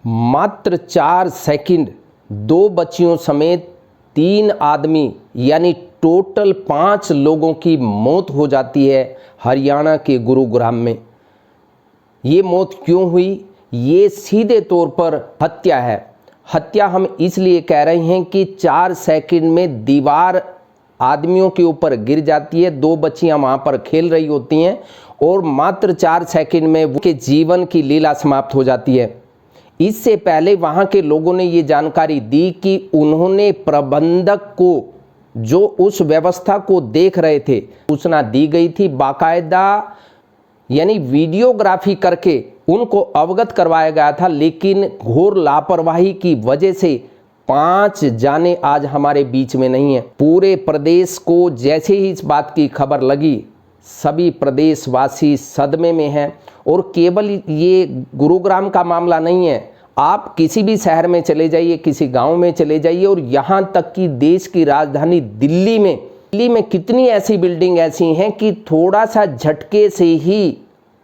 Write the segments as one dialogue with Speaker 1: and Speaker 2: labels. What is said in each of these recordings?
Speaker 1: मात्र 4 सेकंड 2 बच्चियों समेत 3 आदमी यानी टोटल 5 लोगों की मौत हो जाती है हरियाणा के गुरुग्राम में। ये मौत क्यों हुई? ये सीधे तौर पर हत्या है। हत्या हम इसलिए कह रहे हैं कि 4 सेकंड में दीवार आदमियों के ऊपर गिर जाती है, 2 बच्चियां वहां पर खेल रही होती हैं और मात्र 4 सेकंड में उनके जीवन की लीला समाप्त हो जाती है। इससे पहले वहां के लोगों ने ये जानकारी दी कि उन्होंने प्रबंधक को, जो उस व्यवस्था को देख रहे थे, सूचना दी गई थी, बाकायदा यानी वीडियोग्राफी करके उनको अवगत करवाया गया था, लेकिन घोर लापरवाही की वजह से 5 जाने आज हमारे बीच में नहीं है। पूरे प्रदेश को जैसे ही इस बात की खबर लगी, सभी प्रदेशवासी सदमे में हैं। और केवल ये गुरुग्राम का मामला नहीं है, आप किसी भी शहर में चले जाइए, किसी गांव में चले जाइए, और यहाँ तक कि देश की राजधानी दिल्ली में कितनी ऐसी बिल्डिंग ऐसी हैं कि थोड़ा सा झटके से ही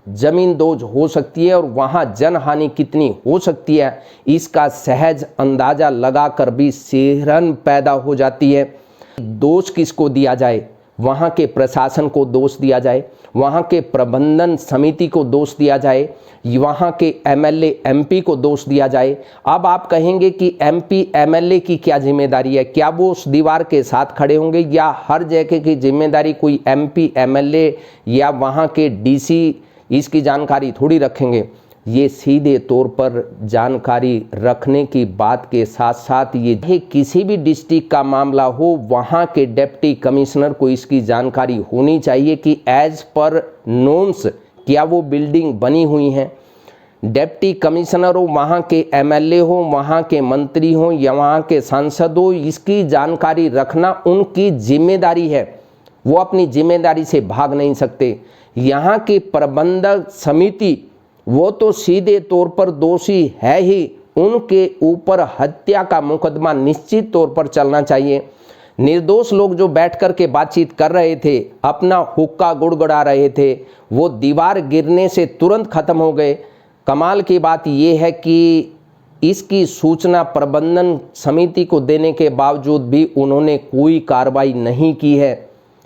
Speaker 1: जमीन दोज हो सकती है और वहाँ जनहानि कितनी हो सकती है इसका सहज अंदाज़ा लगाकर भी सिहरन पैदा हो जाती है। दोष किसको दिया जाए? वहाँ के प्रशासन को दोष दिया जाए, वहाँ के प्रबंधन समिति को दोष दिया जाए, वहाँ के एमएलए एमपी को दोष दिया जाए। अब आप कहेंगे कि एमपी एमएलए की क्या जिम्मेदारी है? क्या वो उस दीवार के साथ खड़े होंगे, या हर जगह की जिम्मेदारी कोई एमपी एमएलए या वहाँ के डीसी इसकी जानकारी थोड़ी रखेंगे? ये सीधे तौर पर जानकारी रखने की बात के साथ साथ ये किसी भी डिस्ट्रिक्ट का मामला हो, वहाँ के डिप्टी कमिश्नर को इसकी जानकारी होनी चाहिए कि एज पर नॉर्म्स क्या वो बिल्डिंग बनी हुई हैं। डिप्टी कमिश्नर हो, वहाँ के एमएलए हो, वहाँ के मंत्री हो या वहाँ के सांसद हो, इसकी जानकारी रखना उनकी जिम्मेदारी है। वो अपनी जिम्मेदारी से भाग नहीं सकते। यहाँ की प्रबंधक समिति वो तो सीधे तौर पर दोषी है ही, उनके ऊपर हत्या का मुकदमा निश्चित तौर पर चलना चाहिए। निर्दोष लोग जो बैठ कर के बातचीत कर रहे थे, अपना हुक्का गुड़गुड़ा रहे थे, वो दीवार गिरने से तुरंत खत्म हो गए। कमाल की बात यह है कि इसकी सूचना प्रबंधन समिति को देने के बावजूद भी उन्होंने कोई कार्रवाई नहीं की है।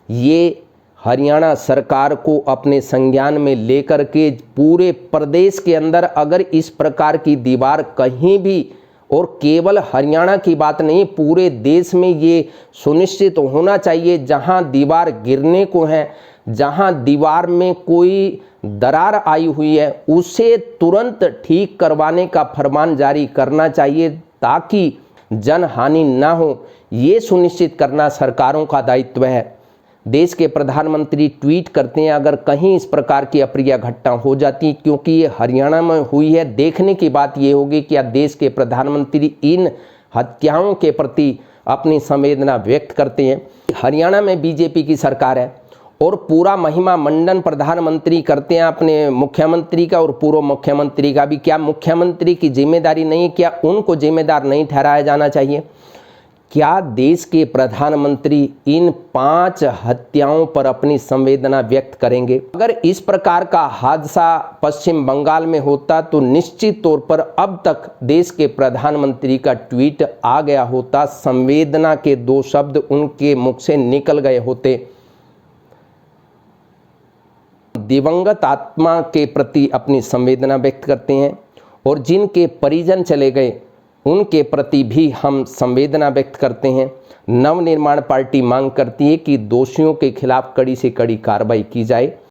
Speaker 1: ये हरियाणा सरकार को अपने संज्ञान में लेकर के पूरे प्रदेश के अंदर अगर इस प्रकार की दीवार कहीं भी, और केवल हरियाणा की बात नहीं, पूरे देश में ये सुनिश्चित होना चाहिए जहां दीवार गिरने को है, जहां दीवार में कोई दरार आई हुई है, उसे तुरंत ठीक करवाने का फरमान जारी करना चाहिए ताकि जनहानि ना हो। ये सुनिश्चित करना सरकारों का दायित्व है। देश के प्रधानमंत्री ट्वीट करते हैं अगर कहीं इस प्रकार की अप्रिय घटना हो जाती, क्योंकि ये हरियाणा में हुई है। देखने की बात ये होगी कि क्या देश के प्रधानमंत्री इन हत्याओं के प्रति अपनी संवेदना व्यक्त करते हैं। हरियाणा में बीजेपी की सरकार है और पूरा महिमा मंडन प्रधानमंत्री करते हैं अपने मुख्यमंत्री का और पूर्व मुख्यमंत्री का भी। क्या मुख्यमंत्री की जिम्मेदारी नहीं? क्या उनको जिम्मेदार नहीं ठहराया जाना चाहिए? क्या देश के प्रधानमंत्री इन 5 हत्याओं पर अपनी संवेदना व्यक्त करेंगे? अगर इस प्रकार का हादसा पश्चिम बंगाल में होता तो निश्चित तौर पर अब तक देश के प्रधानमंत्री का ट्वीट आ गया होता, संवेदना के 2 शब्द उनके मुख से निकल गए होते। दिवंगत आत्मा के प्रति अपनी संवेदना व्यक्त करते हैं और जिनके परिजन चले गए उनके प्रति भी हम संवेदना व्यक्त करते हैं। नवनिर्माण पार्टी मांग करती है कि दोषियों के खिलाफ कड़ी से कड़ी कार्रवाई की जाए।